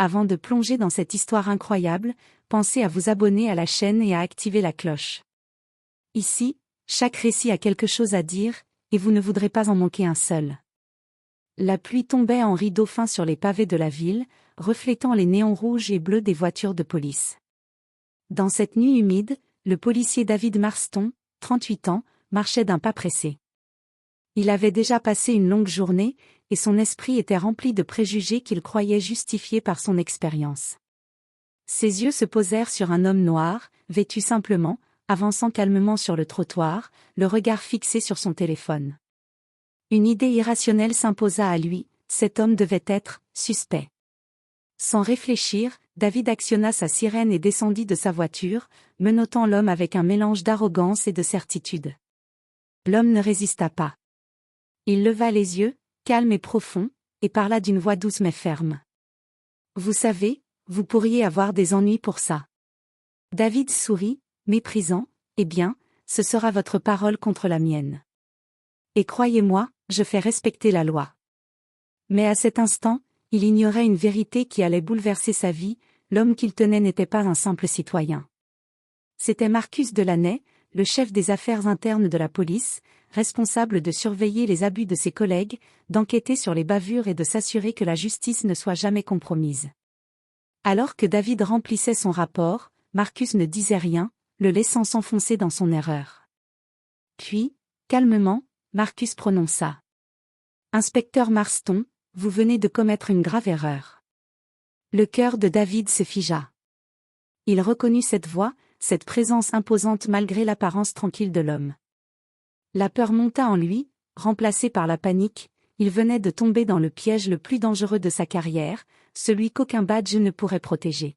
Avant de plonger dans cette histoire incroyable, pensez à vous abonner à la chaîne et à activer la cloche. Ici, chaque récit a quelque chose à dire, et vous ne voudrez pas en manquer un seul. La pluie tombait en rideaux fins sur les pavés de la ville, reflétant les néons rouges et bleus des voitures de police. Dans cette nuit humide, le policier David Marston, 38 ans, marchait d'un pas pressé. Il avait déjà passé une longue journée, et son esprit était rempli de préjugés qu'il croyait justifiés par son expérience. Ses yeux se posèrent sur un homme noir, vêtu simplement, avançant calmement sur le trottoir, le regard fixé sur son téléphone. Une idée irrationnelle s'imposa à lui, cet homme devait être suspect. Sans réfléchir, David actionna sa sirène et descendit de sa voiture, menottant l'homme avec un mélange d'arrogance et de certitude. L'homme ne résista pas. Il leva les yeux, calme et profond, et parla d'une voix douce mais ferme. « Vous savez, vous pourriez avoir des ennuis pour ça. » David sourit, méprisant, « Eh bien, ce sera votre parole contre la mienne. Et croyez-moi, je fais respecter la loi. » Mais à cet instant, il ignorait une vérité qui allait bouleverser sa vie, l'homme qu'il tenait n'était pas un simple citoyen. C'était Marcus Delaney, le chef des affaires internes de la police, responsable de surveiller les abus de ses collègues, d'enquêter sur les bavures et de s'assurer que la justice ne soit jamais compromise. Alors que David remplissait son rapport, Marcus ne disait rien, le laissant s'enfoncer dans son erreur. Puis, calmement, Marcus prononça. « Inspecteur Marston, vous venez de commettre une grave erreur. » Le cœur de David se figea. Il reconnut cette voix, cette présence imposante malgré l'apparence tranquille de l'homme. La peur monta en lui, remplacée par la panique, il venait de tomber dans le piège le plus dangereux de sa carrière, celui qu'aucun badge ne pourrait protéger.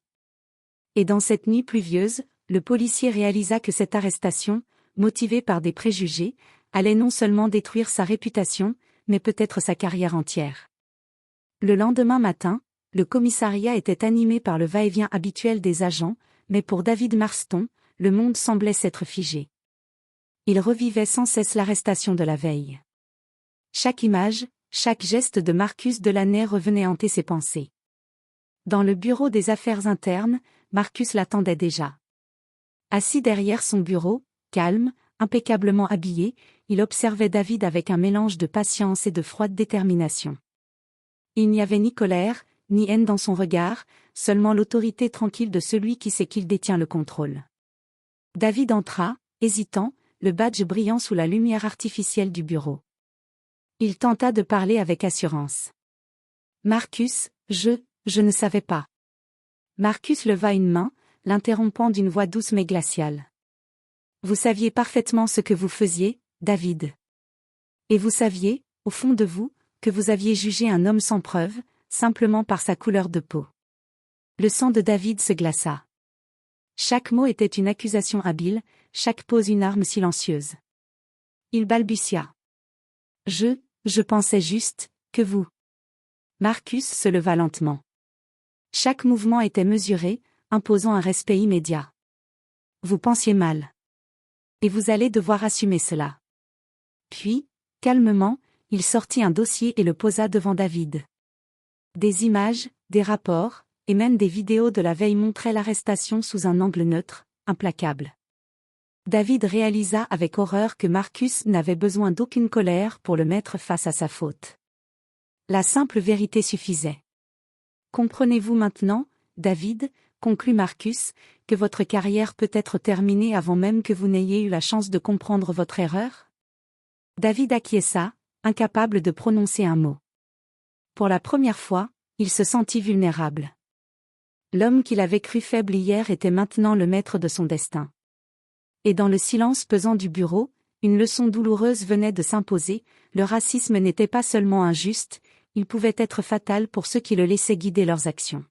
Et dans cette nuit pluvieuse, le policier réalisa que cette arrestation, motivée par des préjugés, allait non seulement détruire sa réputation, mais peut-être sa carrière entière. Le lendemain matin, le commissariat était animé par le va-et-vient habituel des agents, mais pour David Marston, le monde semblait s'être figé. Il revivait sans cesse l'arrestation de la veille. Chaque image, chaque geste de Marcus Delaney revenait hanter ses pensées. Dans le bureau des affaires internes, Marcus l'attendait déjà. Assis derrière son bureau, calme, impeccablement habillé, il observait David avec un mélange de patience et de froide détermination. Il n'y avait ni colère, ni haine dans son regard, seulement l'autorité tranquille de celui qui sait qu'il détient le contrôle. David entra, hésitant, le badge brillant sous la lumière artificielle du bureau. Il tenta de parler avec assurance. « Marcus, je ne savais pas. » Marcus leva une main, l'interrompant d'une voix douce mais glaciale. « Vous saviez parfaitement ce que vous faisiez, David. Et vous saviez, au fond de vous, que vous aviez jugé un homme sans preuve, simplement par sa couleur de peau. » Le sang de David se glaça. Chaque mot était une accusation habile, chaque pose une arme silencieuse. Il balbutia. « Je pensais juste, que vous. » Marcus se leva lentement. Chaque mouvement était mesuré, imposant un respect immédiat. « Vous pensiez mal. Et vous allez devoir assumer cela. » Puis, calmement, il sortit un dossier et le posa devant David. Des images, des rapports, et même des vidéos de la veille montraient l'arrestation sous un angle neutre, implacable. David réalisa avec horreur que Marcus n'avait besoin d'aucune colère pour le mettre face à sa faute. La simple vérité suffisait. « Comprenez-vous maintenant, David, » conclut Marcus, « que votre carrière peut être terminée avant même que vous n'ayez eu la chance de comprendre votre erreur ?» David acquiesça, incapable de prononcer un mot. Pour la première fois, il se sentit vulnérable. L'homme qu'il avait cru faible hier était maintenant le maître de son destin. Et dans le silence pesant du bureau, une leçon douloureuse venait de s'imposer, le racisme n'était pas seulement injuste, il pouvait être fatal pour ceux qui le laissaient guider leurs actions.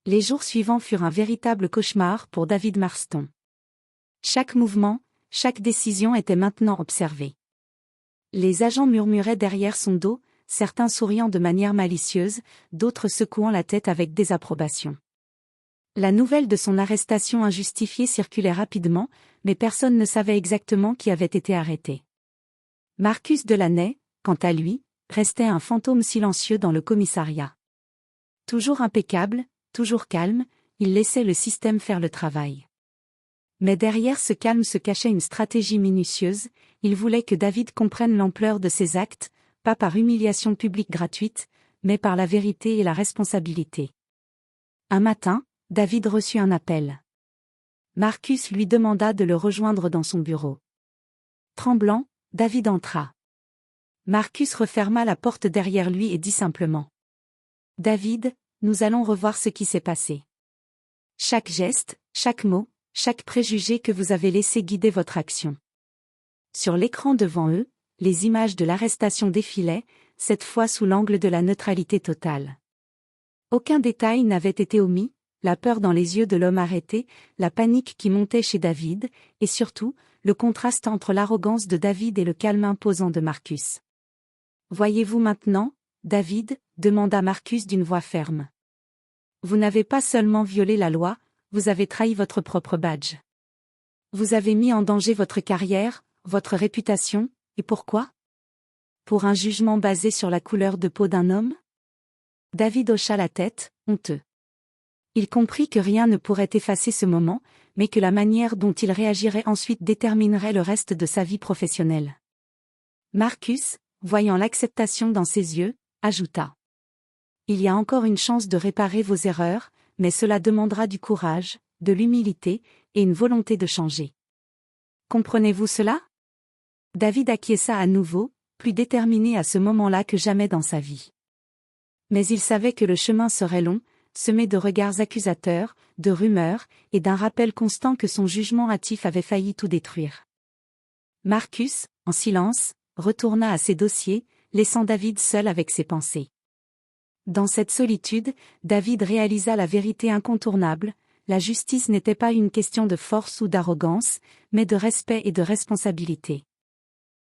Les jours suivants furent un véritable cauchemar pour David Marston. Chaque mouvement, chaque décision était maintenant observée. Les agents murmuraient derrière son dos, certains souriant de manière malicieuse, d'autres secouant la tête avec désapprobation. La nouvelle de son arrestation injustifiée circulait rapidement, mais personne ne savait exactement qui avait été arrêté. Marcus Delaney, quant à lui, restait un fantôme silencieux dans le commissariat. Toujours impeccable, toujours calme, il laissait le système faire le travail. Mais derrière ce calme se cachait une stratégie minutieuse, il voulait que David comprenne l'ampleur de ses actes, pas par humiliation publique gratuite, mais par la vérité et la responsabilité. Un matin, David reçut un appel. Marcus lui demanda de le rejoindre dans son bureau. Tremblant, David entra. Marcus referma la porte derrière lui et dit simplement. « David, nous allons revoir ce qui s'est passé. Chaque geste, chaque mot, chaque préjugé que vous avez laissé guider votre action. » Sur l'écran devant eux, les images de l'arrestation défilaient, cette fois sous l'angle de la neutralité totale. Aucun détail n'avait été omis, la peur dans les yeux de l'homme arrêté, la panique qui montait chez David, et surtout, le contraste entre l'arrogance de David et le calme imposant de Marcus. « Voyez-vous maintenant, David ?» demanda Marcus d'une voix ferme. « Vous n'avez pas seulement violé la loi, vous avez trahi votre propre badge. Vous avez mis en danger votre carrière, votre réputation, et pourquoi ? Pour un jugement basé sur la couleur de peau d'un homme ? » David hocha la tête, honteux. Il comprit que rien ne pourrait effacer ce moment, mais que la manière dont il réagirait ensuite déterminerait le reste de sa vie professionnelle. Marcus, voyant l'acceptation dans ses yeux, ajouta. « Il y a encore une chance de réparer vos erreurs, mais cela demandera du courage, de l'humilité, et une volonté de changer. Comprenez-vous cela ? » David acquiesça à nouveau, plus déterminé à ce moment-là que jamais dans sa vie. Mais il savait que le chemin serait long, semé de regards accusateurs, de rumeurs, et d'un rappel constant que son jugement hâtif avait failli tout détruire. Marcus, en silence, retourna à ses dossiers, laissant David seul avec ses pensées. Dans cette solitude, David réalisa la vérité incontournable, la justice n'était pas une question de force ou d'arrogance, mais de respect et de responsabilité.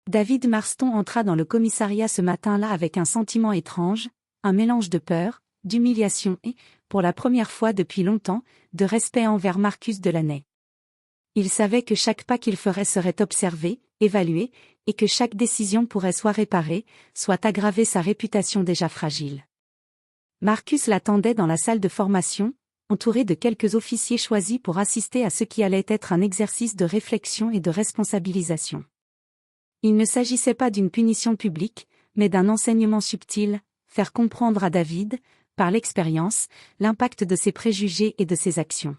David Marston entra dans le commissariat ce matin-là avec un sentiment étrange, un mélange de peur, d'humiliation et, pour la première fois depuis longtemps, de respect envers Marcus Delaney. Il savait que chaque pas qu'il ferait serait observé, évalué, et que chaque décision pourrait soit réparer, soit aggraver sa réputation déjà fragile. Marcus l'attendait dans la salle de formation, entouré de quelques officiers choisis pour assister à ce qui allait être un exercice de réflexion et de responsabilisation. Il ne s'agissait pas d'une punition publique, mais d'un enseignement subtil, faire comprendre à David, par l'expérience, l'impact de ses préjugés et de ses actions.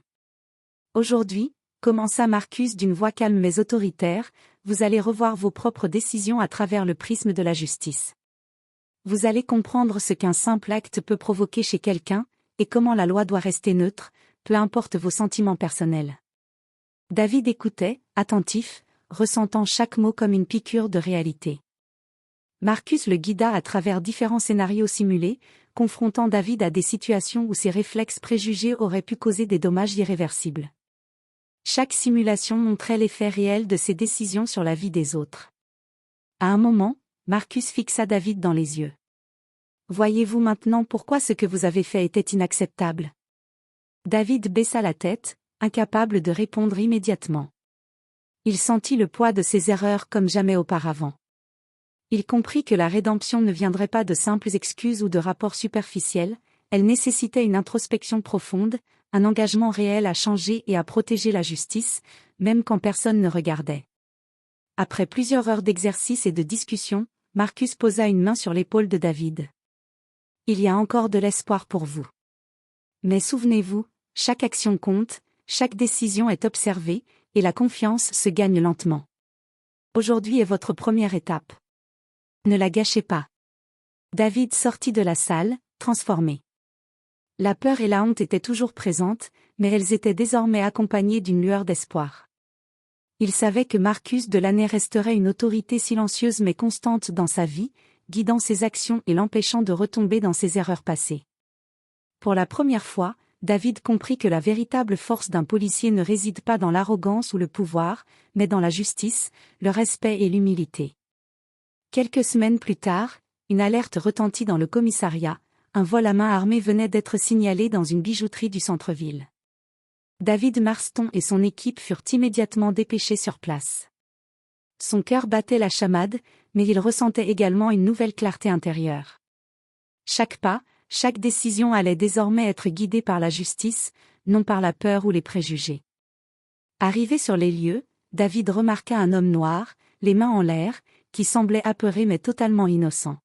Aujourd'hui, commença Marcus d'une voix calme mais autoritaire, vous allez revoir vos propres décisions à travers le prisme de la justice. Vous allez comprendre ce qu'un simple acte peut provoquer chez quelqu'un, et comment la loi doit rester neutre, peu importe vos sentiments personnels. David écoutait, attentif, ressentant chaque mot comme une piqûre de réalité. Marcus le guida à travers différents scénarios simulés, confrontant David à des situations où ses réflexes préjugés auraient pu causer des dommages irréversibles. Chaque simulation montrait l'effet réel de ses décisions sur la vie des autres. À un moment, Marcus fixa David dans les yeux. « Voyez-vous maintenant pourquoi ce que vous avez fait était inacceptable ?» David baissa la tête, incapable de répondre immédiatement. Il sentit le poids de ses erreurs comme jamais auparavant. Il comprit que la rédemption ne viendrait pas de simples excuses ou de rapports superficiels, elle nécessitait une introspection profonde, un engagement réel à changer et à protéger la justice, même quand personne ne regardait. Après plusieurs heures d'exercice et de discussion, Marcus posa une main sur l'épaule de David. « Il y a encore de l'espoir pour vous. Mais souvenez-vous, chaque action compte, chaque décision est observée, et la confiance se gagne lentement. Aujourd'hui est votre première étape. Ne la gâchez pas. » David sortit de la salle, transformé. La peur et la honte étaient toujours présentes, mais elles étaient désormais accompagnées d'une lueur d'espoir. Il savait que Marcus Delaney resterait une autorité silencieuse mais constante dans sa vie, guidant ses actions et l'empêchant de retomber dans ses erreurs passées. Pour la première fois, David comprit que la véritable force d'un policier ne réside pas dans l'arrogance ou le pouvoir, mais dans la justice, le respect et l'humilité. Quelques semaines plus tard, une alerte retentit dans le commissariat, un vol à main armée venait d'être signalé dans une bijouterie du centre-ville. David Marston et son équipe furent immédiatement dépêchés sur place. Son cœur battait la chamade, mais il ressentait également une nouvelle clarté intérieure. Chaque pas, chaque décision allait désormais être guidée par la justice, non par la peur ou les préjugés. Arrivé sur les lieux, David remarqua un homme noir, les mains en l'air, qui semblait apeuré mais totalement innocent.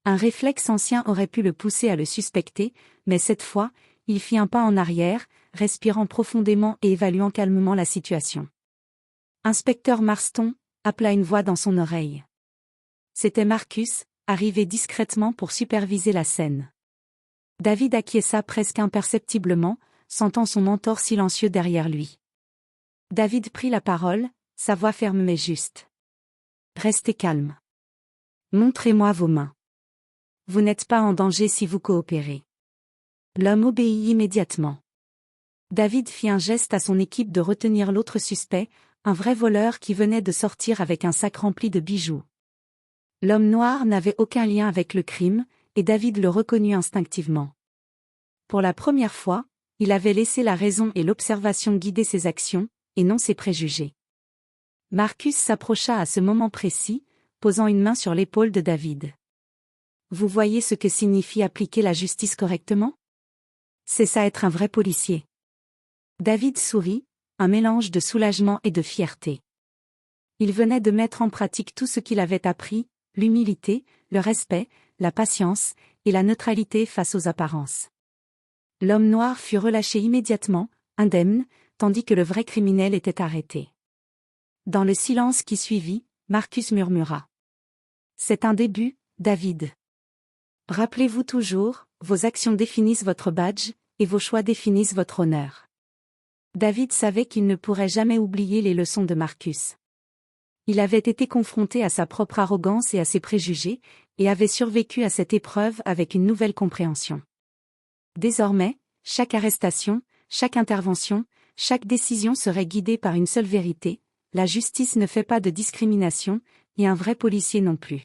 Un réflexe ancien aurait pu le pousser à le suspecter, mais cette fois, il fit un pas en arrière, respirant profondément et évaluant calmement la situation. « Inspecteur Marston » appela une voix dans son oreille. C'était Marcus, arrivé discrètement pour superviser la scène. David acquiesça presque imperceptiblement, sentant son mentor silencieux derrière lui. David prit la parole, sa voix ferme mais juste. « Restez calme. Montrez-moi vos mains. Vous n'êtes pas en danger si vous coopérez. » L'homme obéit immédiatement. David fit un geste à son équipe de retenir l'autre suspect, un vrai voleur qui venait de sortir avec un sac rempli de bijoux. L'homme noir n'avait aucun lien avec le crime, et David le reconnut instinctivement. Pour la première fois, il avait laissé la raison et l'observation guider ses actions, et non ses préjugés. Marcus s'approcha à ce moment précis, posant une main sur l'épaule de David. « Vous voyez ce que signifie appliquer la justice correctement ? C'est ça être un vrai policier. » David sourit, un mélange de soulagement et de fierté. Il venait de mettre en pratique tout ce qu'il avait appris, l'humilité, le respect, la patience, et la neutralité face aux apparences. L'homme noir fut relâché immédiatement, indemne, tandis que le vrai criminel était arrêté. Dans le silence qui suivit, Marcus murmura. « C'est un début, David. Rappelez-vous toujours, vos actions définissent votre badge, et vos choix définissent votre honneur. » David savait qu'il ne pourrait jamais oublier les leçons de Marcus. Il avait été confronté à sa propre arrogance et à ses préjugés, et avait survécu à cette épreuve avec une nouvelle compréhension. Désormais, chaque arrestation, chaque intervention, chaque décision serait guidée par une seule vérité: la justice ne fait pas de discrimination, et un vrai policier non plus.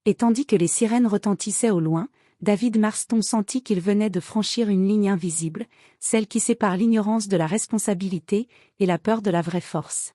Et tandis que les sirènes retentissaient au loin, David Marston sentit qu'il venait de franchir une ligne invisible, celle qui sépare l'ignorance de la responsabilité, et la peur de la vraie force.